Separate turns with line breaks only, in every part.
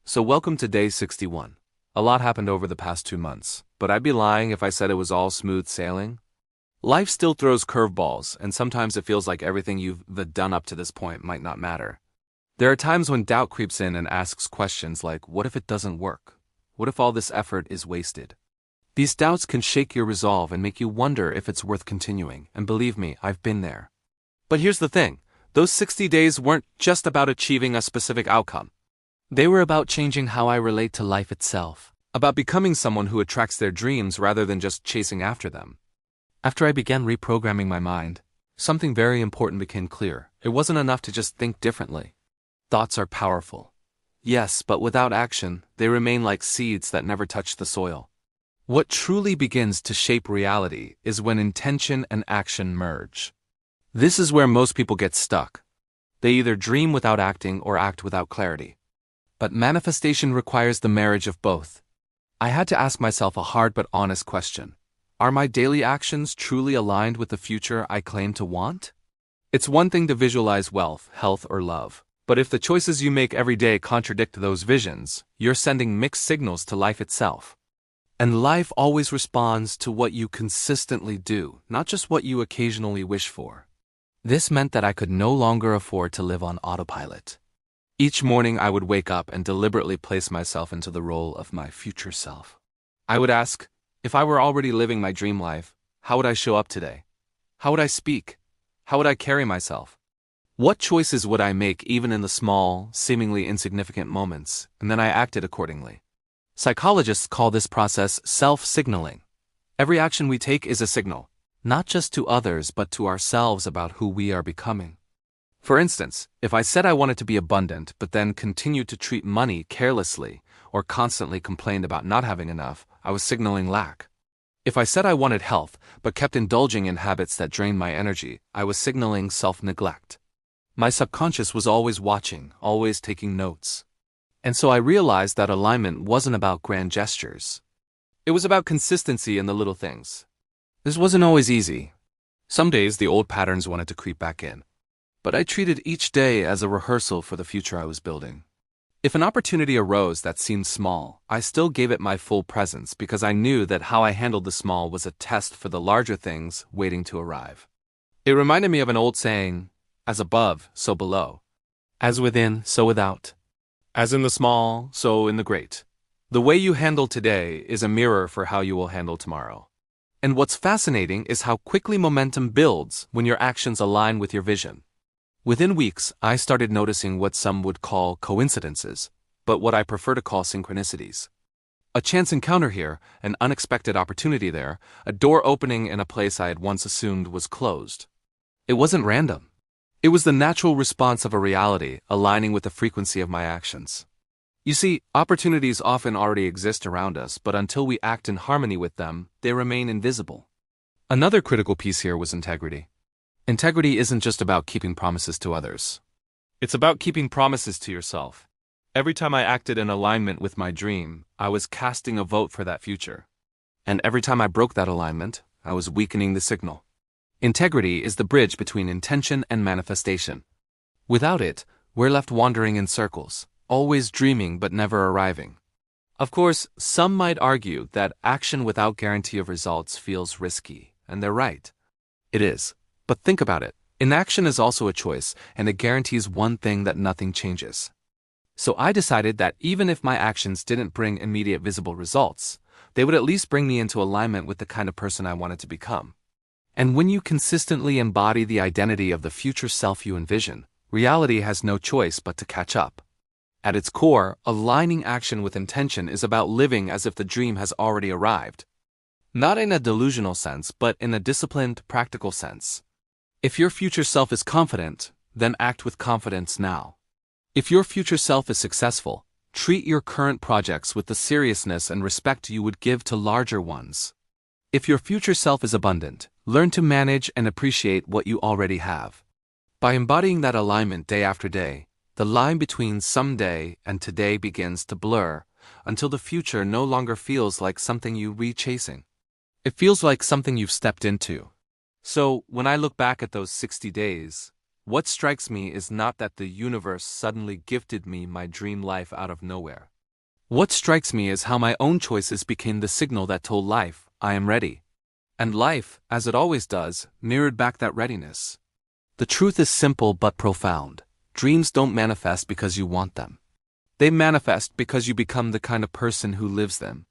So welcome to day 61. A lot happened over the past 2 months, but I'd be lying if I said it was all smooth sailing. Life still throws curveballs, and sometimes it feels like everything you've done up to this point might not matter. There are times when doubt creeps in and asks questions like, what if it doesn't work? What if all this effort is wasted? These doubts can shake your resolve and make you wonder if it's worth continuing, and believe me, I've been there. But here's the thing, those 60 days weren't just about achieving a specific outcome. They were about changing how I relate to life itself, about becoming someone who attracts their dreams rather than just chasing after them. After I began reprogramming my mind, something very important became clear. It wasn't enough to just think differently. Thoughts are powerful. Yes, but without action, they remain like seeds that never touch the soil. What truly begins to shape reality is when intention and action merge. This is where most people get stuck. They either dream without acting or act without clarity. But manifestation requires the marriage of both. I had to ask myself a hard but honest question. Are my daily actions truly aligned with the future I claim to want? It's one thing to visualize wealth, health, or love. But if the choices you make every day contradict those visions, you're sending mixed signals to life itself. And life always responds to what you consistently do, not just what you occasionally wish for. This meant that I could no longer afford to live on autopilot. Each morning I would wake up and deliberately place myself into the role of my future self. I would ask, if I were already living my dream life, how would I show up today? How would I speak? How would I carry myself? What choices would I make even in the small, seemingly insignificant moments? And then I acted accordingly. Psychologists call this process self-signaling. Every action we take is a signal, not just to others but to ourselves about who we are becoming. For instance, if I said I wanted to be abundant but then continued to treat money carelessly or constantly complained about not having enough, I was signaling lack. If I said I wanted health but kept indulging in habits that drained my energy, I was signaling self-neglect. My subconscious was always watching, always taking notes. And so I realized that alignment wasn't about grand gestures. It was about consistency in the little things. This wasn't always easy. Some days the old patterns wanted to creep back in. But I treated each day as a rehearsal for the future I was building. If an opportunity arose that seemed small, I still gave it my full presence because I knew that how I handled the small was a test for the larger things waiting to arrive. It reminded me of an old saying, as above, so below. As within, so without. As in the small, so in the great. The way you handle today is a mirror for how you will handle tomorrow. And what's fascinating is how quickly momentum builds when your actions align with your vision. Within weeks, I started noticing what some would call coincidences, but what I prefer to call synchronicities. A chance encounter here, an unexpected opportunity there, a door opening in a place I had once assumed was closed. It wasn't random. It was the natural response of a reality aligning with the frequency of my actions. You see, opportunities often already exist around us, but until we act in harmony with them, they remain invisible. Another critical piece here was integrity. Integrity isn't just about keeping promises to others. It's about keeping promises to yourself. Every time I acted in alignment with my dream, I was casting a vote for that future. And every time I broke that alignment, I was weakening the signal. Integrity is the bridge between intention and manifestation. Without it, we're left wandering in circles, always dreaming but never arriving. Of course, some might argue that action without guarantee of results feels risky, and they're right. It is. But think about it. Inaction is also a choice, and it guarantees one thing that nothing changes. So I decided that even if my actions didn't bring immediate visible results, they would at least bring me into alignment with the kind of person I wanted to become. And when you consistently embody the identity of the future self you envision, reality has no choice but to catch up. At its core, aligning action with intention is about living as if the dream has already arrived. Not in a delusional sense, but in a disciplined, practical sense. If your future self is confident, then act with confidence now. If your future self is successful, treat your current projects with the seriousness and respect you would give to larger ones. If your future self is abundant, learn to manage and appreciate what you already have. By embodying that alignment day after day, the line between someday and today begins to blur until the future no longer feels like something you're chasing. It feels like something you've stepped into. So, when I look back at those 60 days, what strikes me is not that the universe suddenly gifted me my dream life out of nowhere. What strikes me is how my own choices became the signal that told life, I am ready. And life, as it always does, mirrored back that readiness. The truth is simple but profound. Dreams don't manifest because you want them. They manifest because you become the kind of person who lives them.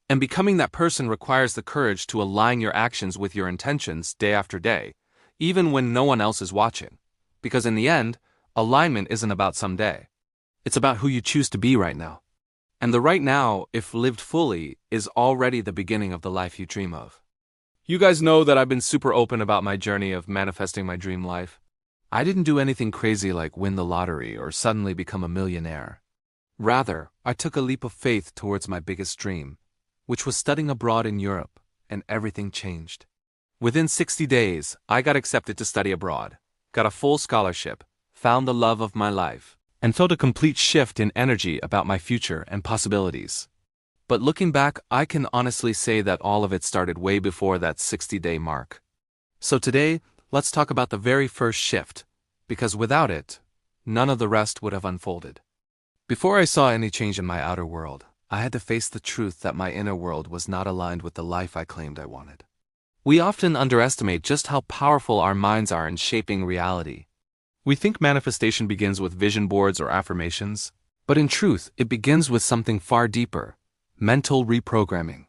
And becoming that person requires the courage to align your actions with your intentions day after day, even when no one else is watching. Because in the end, alignment isn't about someday. It's about who you choose to be right now. And the right now, if lived fully, is already the beginning of the life you dream of. You guys know that I've been super open about my journey of manifesting my dream life. I didn't do anything crazy like win the lottery or suddenly become a millionaire. Rather, I took a leap of faith towards my biggest dream, which was studying abroad in Europe, and everything changed. Within 60 days, I got accepted to study abroad, got a full scholarship, found the love of my life, and felt a complete shift in energy about my future and possibilities. But looking back, I can honestly say that all of it started way before that 60-day mark. So today, let's talk about the very first shift, because without it, none of the rest would have unfolded. Before I saw any change in my outer world, I had to face the truth that my inner world was not aligned with the life I claimed I wanted. We often underestimate just how powerful our minds are in shaping reality. We think manifestation begins with vision boards or affirmations, but in truth, it begins with something far deeper: mental reprogramming.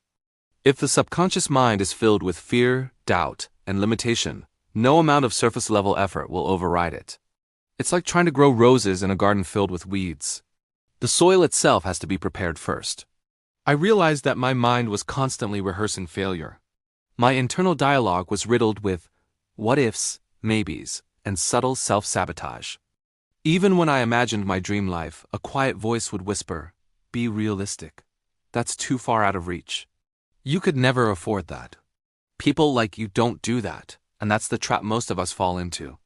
If the subconscious mind is filled with fear, doubt, and limitation, no amount of surface-level effort will override it. It's like trying to grow roses in a garden filled with weeds. The soil itself has to be prepared first. I realized that my mind was constantly rehearsing failure. My internal dialogue was riddled with what-ifs, maybes, and subtle self-sabotage. Even when I imagined my dream life, a quiet voice would whisper, "Be realistic. That's too far out of reach. You could never afford that. People like you don't do that," and that's the trap most of us fall into.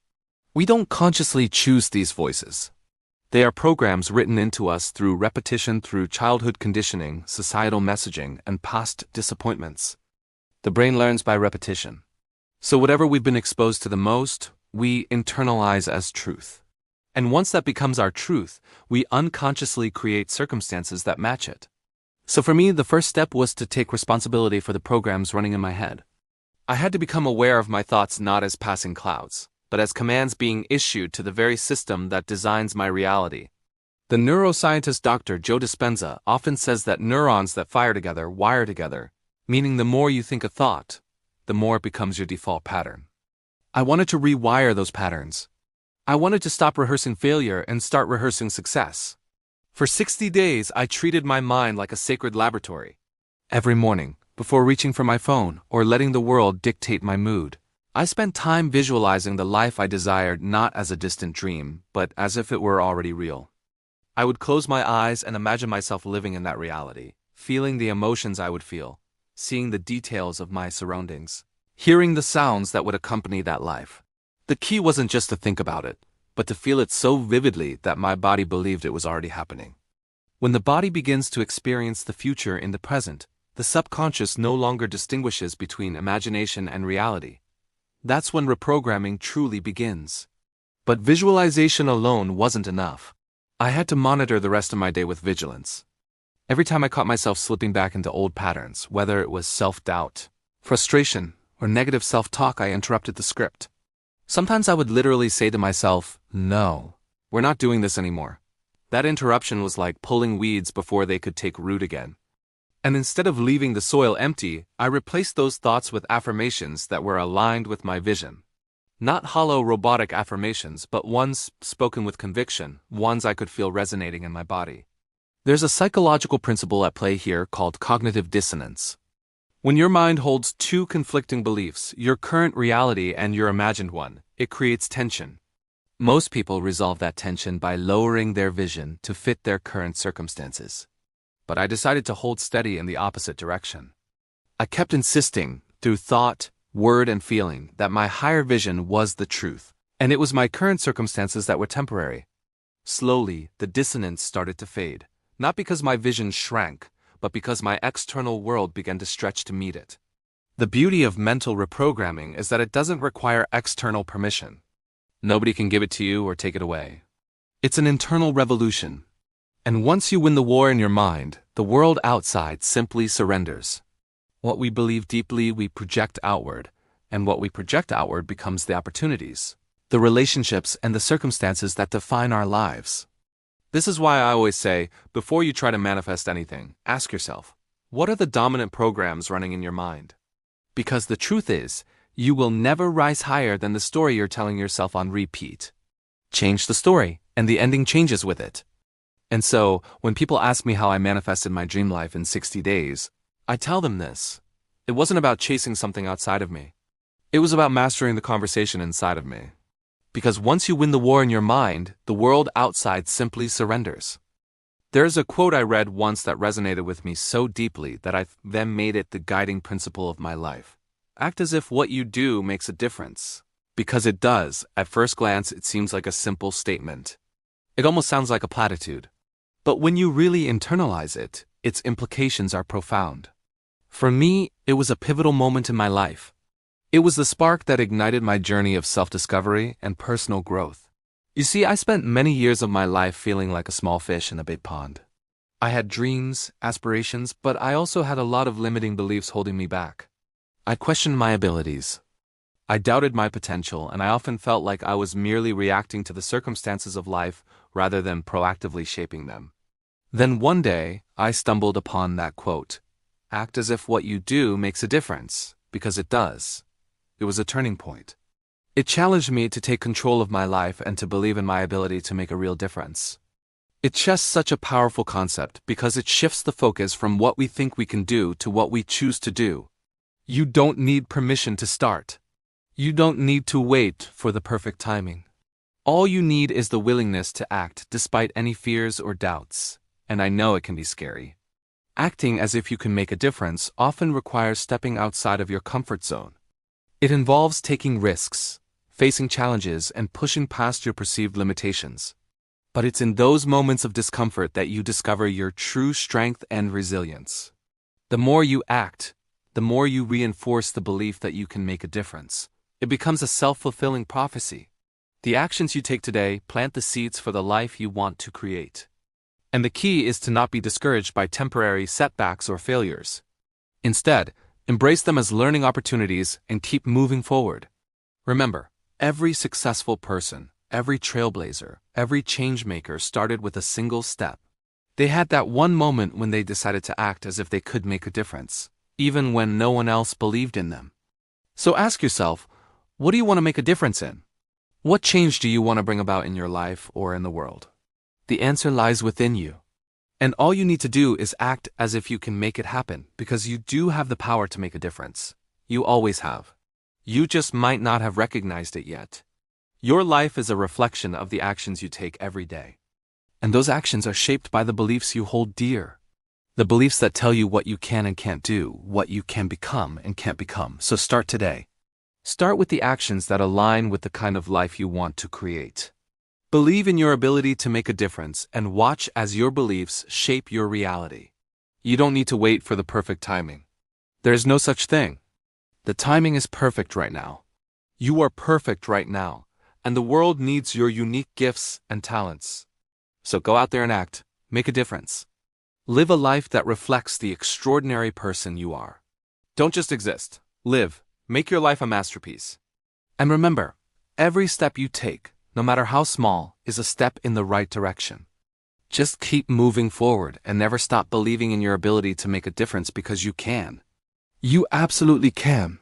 We don't consciously choose these voices. They are programs written into us through repetition, through childhood conditioning, societal messaging, and past disappointments. The brain learns by repetition. So whatever we've been exposed to the most, we internalize as truth. And once that becomes our truth, we unconsciously create circumstances that match it. So for me, the first step was to take responsibility for the programs running in my head. I had to become aware of my thoughts not as passing clouds, but as commands being issued to the very system that designs my reality. The neuroscientist Dr. Joe Dispenza often says that neurons that fire together wire together, meaning the more you think a thought, the more it becomes your default pattern. I wanted to rewire those patterns. I wanted to stop rehearsing failure and start rehearsing success. For 60 days, I treated my mind like a sacred laboratory. Every morning, before reaching for my phone or letting the world dictate my mood, I spent time visualizing the life I desired not as a distant dream, but as if it were already real. I would close my eyes and imagine myself living in that reality, feeling the emotions I would feel, seeing the details of my surroundings, hearing the sounds that would accompany that life. The key wasn't just to think about it, but to feel it so vividly that my body believed it was already happening. When the body begins to experience the future in the present, the subconscious no longer distinguishes between imagination and reality. That's when reprogramming truly begins. But visualization alone wasn't enough. I had to monitor the rest of my day with vigilance. Every time I caught myself slipping back into old patterns, whether it was self-doubt, frustration, or negative self-talk, I interrupted the script. Sometimes I would literally say to myself, "No, we're not doing this anymore." That interruption was like pulling weeds before they could take root again. And instead of leaving the soil empty, I replaced those thoughts with affirmations that were aligned with my vision. Not hollow robotic affirmations, but ones spoken with conviction, ones I could feel resonating in my body. There's a psychological principle at play here called cognitive dissonance. When your mind holds two conflicting beliefs, your current reality and your imagined one, it creates tension. Most people resolve that tension by lowering their vision to fit their current circumstances. But I decided to hold steady in the opposite direction. I kept insisting, through thought, word, and feeling, that my higher vision was the truth, and it was my current circumstances that were temporary. Slowly, the dissonance started to fade, not because my vision shrank, but because my external world began to stretch to meet it. The beauty of mental reprogramming is that it doesn't require external permission. Nobody can give it to you or take it away. It's an internal revolution. And once you win the war in your mind, the world outside simply surrenders. What we believe deeply, we project outward, and what we project outward becomes the opportunities, the relationships, and the circumstances that define our lives. This is why I always say, before you try to manifest anything, ask yourself, what are the dominant programs running in your mind? Because the truth is, you will never rise higher than the story you're telling yourself on repeat. Change the story, and the ending changes with it. And so, when people ask me how I manifested my dream life in 60 days, I tell them this. It wasn't about chasing something outside of me. It was about mastering the conversation inside of me. Because once you win the war in your mind, the world outside simply surrenders. There's a quote I read once that resonated with me so deeply that I then made it the guiding principle of my life. Act as if what you do makes a difference. Because it does. At first glance, it seems like a simple statement. It almost sounds like a platitude. But when you really internalize it, its implications are profound. For me, it was a pivotal moment in my life. It was the spark that ignited my journey of self-discovery and personal growth. You see, I spent many years of my life feeling like a small fish in a big pond. I had dreams, aspirations, but I also had a lot of limiting beliefs holding me back. I questioned my abilities. I doubted my potential, and I often felt like I was merely reacting to the circumstances of life rather than proactively shaping them. Then one day, I stumbled upon that quote. Act as if what you do makes a difference, because it does. It was a turning point. It challenged me to take control of my life and to believe in my ability to make a real difference. It's just such a powerful concept because it shifts the focus from what we think we can do to what we choose to do. You don't need permission to start. You don't need to wait for the perfect timing. All you need is the willingness to act despite any fears or doubts, and I know it can be scary. Acting as if you can make a difference often requires stepping outside of your comfort zone. It involves taking risks, facing challenges, and pushing past your perceived limitations. But it's in those moments of discomfort that you discover your true strength and resilience. The more you act, the more you reinforce the belief that you can make a difference. It becomes a self-fulfilling prophecy. The actions you take today plant the seeds for the life you want to create. And the key is to not be discouraged by temporary setbacks or failures. Instead, embrace them as learning opportunities and keep moving forward. Remember, every successful person, every trailblazer, every changemaker started with a single step. They had that one moment when they decided to act as if they could make a difference, even when no one else believed in them. So ask yourself, what do you want to make a difference in? What change do you want to bring about in your life or in the world? The answer lies within you. And all you need to do is act as if you can make it happen, because you do have the power to make a difference. You always have. You just might not have recognized it yet. Your life is a reflection of the actions you take every day. And those actions are shaped by the beliefs you hold dear. The beliefs that tell you what you can and can't do, what you can become and can't become. So start today. Start with the actions that align with the kind of life you want to create. Believe in your ability to make a difference and watch as your beliefs shape your reality. You don't need to wait for the perfect timing. There is no such thing. The timing is perfect right now. You are perfect right now, and the world needs your unique gifts and talents. So go out there and act, make a difference. Live a life that reflects the extraordinary person you are. Don't just exist, live, make your life a masterpiece. And remember, every step you take, no matter how small, is a step in the right direction. Just keep moving forward and never stop believing in your ability to make a difference because you can. You absolutely can.